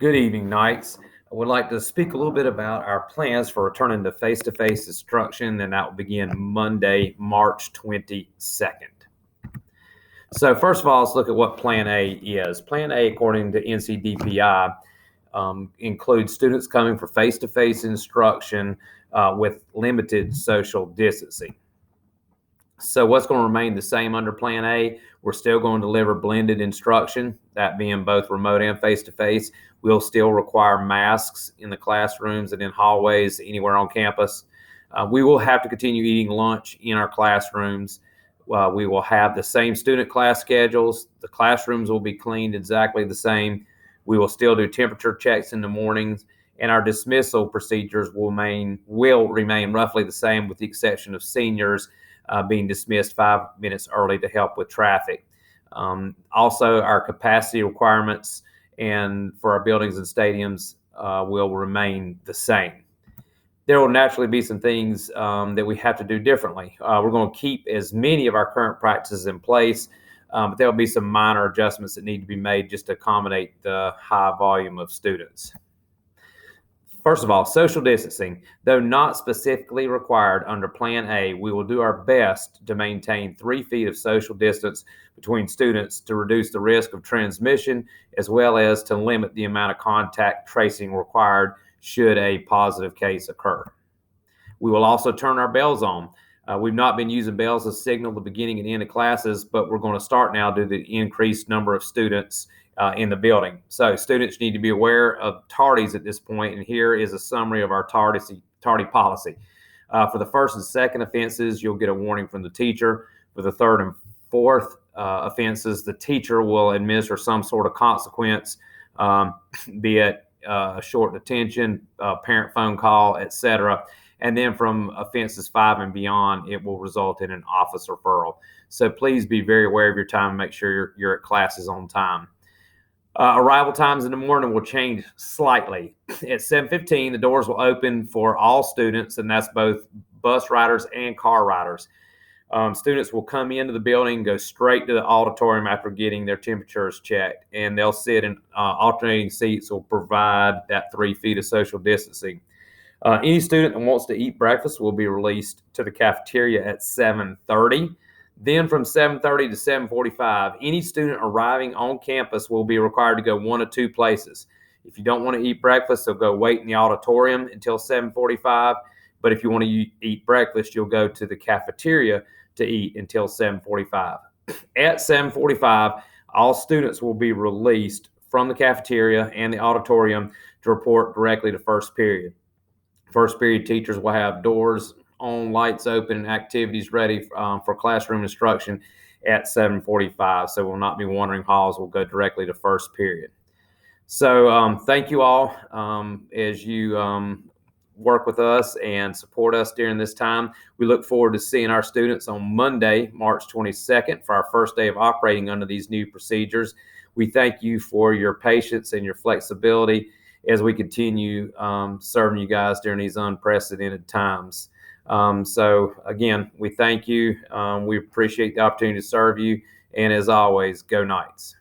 Good evening, Knights. I would like to speak a little bit about our plans for returning to face-to-face instruction, and that will begin Monday, March 22nd. So first of all, let's look at what Plan A is. Plan A, according to NCDPI, includes students coming for face-to-face instruction with limited social distancing. So what's going to remain the same under Plan A? We're still going to deliver blended instruction, that being both remote and face-to-face. We'll still require masks in the classrooms and in hallways anywhere on campus. We will have to continue eating lunch in our classrooms. We will have the same student class schedules. The classrooms will be cleaned exactly the same. We will still do temperature checks in the mornings, and our dismissal procedures will remain roughly the same, with the exception of seniors being dismissed 5 minutes early to help with traffic. Also, our capacity requirements and for our buildings and stadiums will remain the same. There will naturally be some things that we have to do differently. We're going to keep as many of our current practices in place, but there will be some minor adjustments that need to be made just to accommodate the high volume of students. First of all, social distancing. Though not specifically required under Plan A, we will do our best to maintain 3 feet of social distance between students to reduce the risk of transmission, as well as to limit the amount of contact tracing required should a positive case occur. We will also turn our bells on. We've not been using bells as signal the beginning and end of classes, but we're going to start now due to the increased number of students in the building. So students need to be aware of tardies at this point, and here is a summary of our tardy policy. For the first and second offenses, you'll get a warning from the teacher. For the third and fourth offenses, the teacher will administer some sort of consequence, be it short detention, parent phone call, etc. And then from offenses 5 and beyond, it will result in an office referral. So please be very aware of your time and make sure you're at classes on time. Arrival times in the morning will change slightly. At 7:15, the doors will open for all students, and that's both bus riders and car riders. Students will come into the building, go straight to the auditorium after getting their temperatures checked, and they'll sit in alternating seats will provide that 3 feet of social distancing. Any student that wants to eat breakfast will be released to the cafeteria at 7:30. Then from 7:30 to 7:45, any student arriving on campus will be required to go one of 2 places. If you don't want to eat breakfast, they'll go wait in the auditorium until 7:45. But if you want to eat breakfast, you'll go to the cafeteria to eat until 7:45. At 7:45, all students will be released from the cafeteria and the auditorium to report directly to first period. First period teachers will have doors on, lights open, and activities ready for classroom instruction at 7:45. So we'll not be wandering halls. We'll go directly to first period. So thank you all as you work with us and support us during this time. We look forward to seeing our students on Monday, March 22nd, for our first day of operating under these new procedures. We thank you for your patience and your flexibility as we continue serving you guys during these unprecedented times. So again, we thank you. We appreciate the opportunity to serve you. And as always, go Knights.